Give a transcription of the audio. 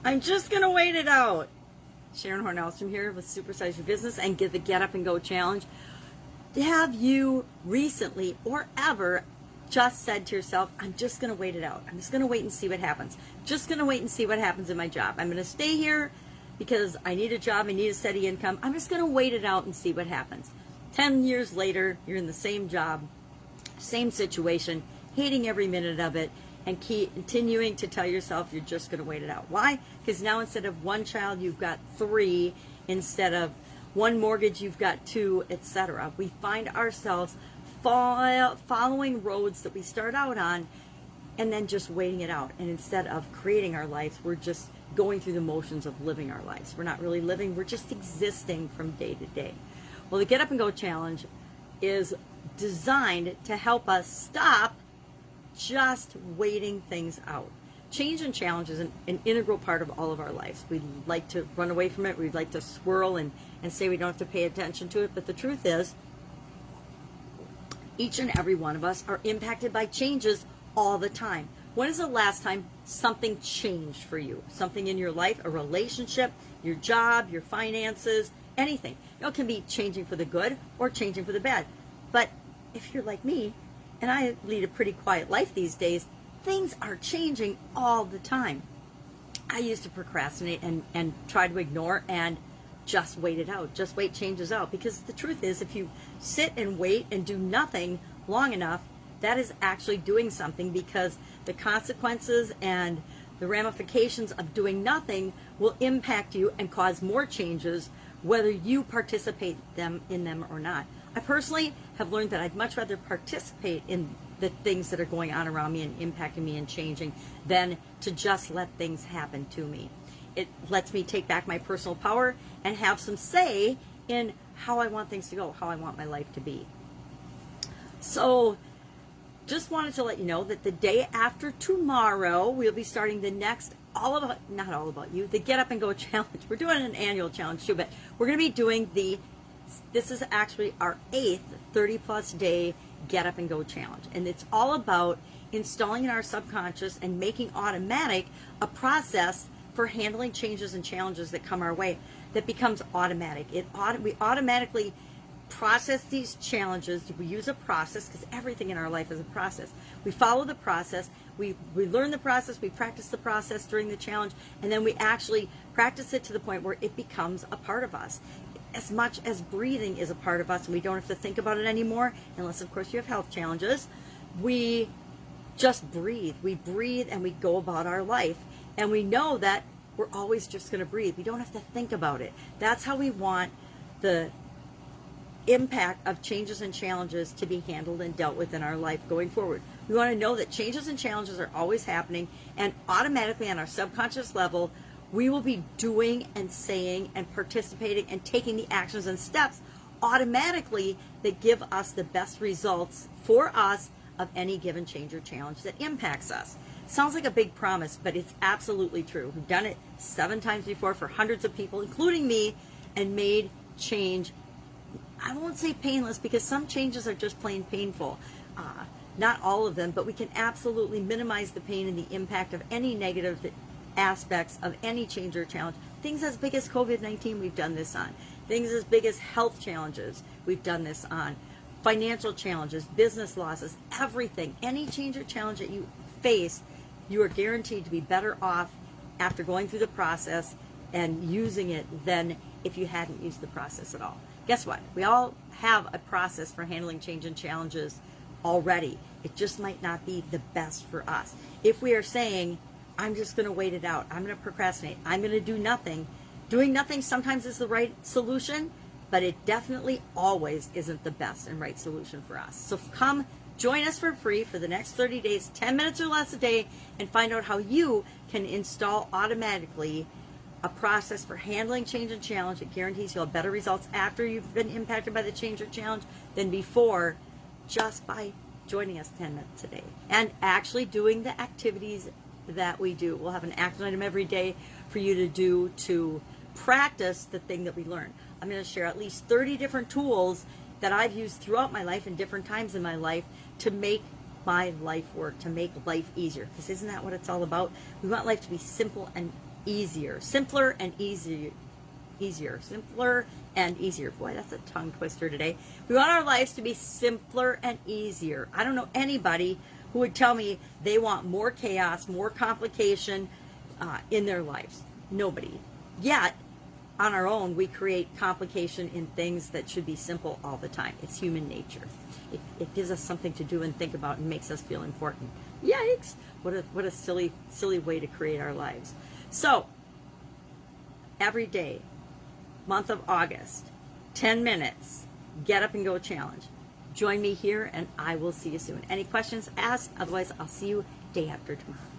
I'm just going to wait it out. Sharon Horne-Ellstrom here with Supersize Your Business and give the Get Up and Go Challenge. Have you recently or ever just said to yourself, I'm just going to wait it out. I'm just going to wait and see what happens. Just going to wait and see what happens in my job. I'm going to stay here because I need a job. I need a steady income. I'm just going to wait it out and see what happens. 10 years later, you're in the same job, same situation, hating every minute of it, and continuing to tell yourself you're just going to wait it out. Why? Because now instead of one child, you've got 3. Instead of one mortgage, you've got 2, etc. We find ourselves following roads that we start out on and then just waiting it out. And instead of creating our lives, we're just going through the motions of living our lives. We're not really living, we're just existing from day to day. Well, the Get Up and Go Challenge is designed to help us stop just waiting things out. Change and challenge is an integral part of all of our lives. We like to run away from it. We like to swirl and say we don't have to pay attention to it. But the truth is, each and every one of us are impacted by changes all the time. When is the last time something changed for you? Something in your life, a relationship, your job, your finances, anything. It can be changing for the good or changing for the bad. But if you're like me, and I lead a pretty quiet life these days, things are changing all the time. I used to procrastinate and try to ignore and just wait it out. Just wait changes out. Because the truth is, if you sit and wait and do nothing long enough, that is actually doing something, because the consequences and the ramifications of doing nothing will impact you and cause more changes, whether you participate in them or not. I personally have learned that I'd much rather participate in the things that are going on around me and impacting me and changing than to just let things happen to me. It lets me take back my personal power and have some say in how I want things to go, how I want my life to be. So just wanted to let you know that the day after tomorrow, we'll be starting the next not all about you, the Get Up and Go Challenge. We're doing an annual challenge too, but we're going to be doing this is actually our 8th 30-plus day Get Up and Go Challenge. And it's all about installing in our subconscious and making automatic a process for handling changes and challenges that come our way that becomes automatic. We automatically process these challenges. We use a process, because everything in our life is a process. We follow the process. We learn the process. We practice the process during the challenge. And then we actually practice it to the point where it becomes a part of us. As much as breathing is a part of us and we don't have to think about it anymore, unless of course you have health challenges, we just breathe. We breathe and we go about our life. And we know that we're always just going to breathe. We don't have to think about it. That's how we want the impact of changes and challenges to be handled and dealt with in our life going forward. We want to know that changes and challenges are always happening, and automatically on our subconscious level, we will be doing and saying and participating and taking the actions and steps automatically that give us the best results for us of any given change or challenge that impacts us. Sounds like a big promise, but it's absolutely true. We've done it 7 times before for hundreds of people, including me, and made change, I won't say painless, because some changes are just plain painful. Not all of them, but we can absolutely minimize the pain and the impact of any negative aspects of any change or challenge. Things as big as COVID-19, we've done this on. Things as big as health challenges, we've done this on. Financial challenges, business losses, everything. Any change or challenge that you face, you are guaranteed to be better off after going through the process and using it than if you hadn't used the process at all. Guess what? We all have a process for handling change and challenges already. It just might not be the best for us. If we are saying, I'm just going to wait it out, I'm going to procrastinate, I'm going to do nothing, doing nothing sometimes is the right solution, but it definitely always isn't the best and right solution for us. So come join us for free for the next 30 days, 10 minutes or less a day, and find out how you can install automatically a process for handling change and challenge that guarantees you'll have better results after you've been impacted by the change or challenge than before, just by joining us 10 minutes a day and actually doing the activities that we do. We'll have an action item every day for you to do to practice the thing that we learn. I'm going to share at least 30 different tools that I've used throughout my life and different times in my life to make my life work, to make life easier. Because isn't that what it's all about? We want life to be simple and easier. Simpler and easier. Simpler and easier. Boy, that's a tongue twister today. We want our lives to be simpler and easier. I don't know anybody who would tell me they want more chaos, more complication in their lives. Nobody. Yet, on our own, we create complication in things that should be simple all the time. It's human nature. It gives us something to do and think about and makes us feel important. Yikes! What a silly way to create our lives. So, every day, month of August, 10 minutes, Get Up and Go Challenge. Join me here and I will see you soon. Any questions, ask. Otherwise, I'll see you day after tomorrow.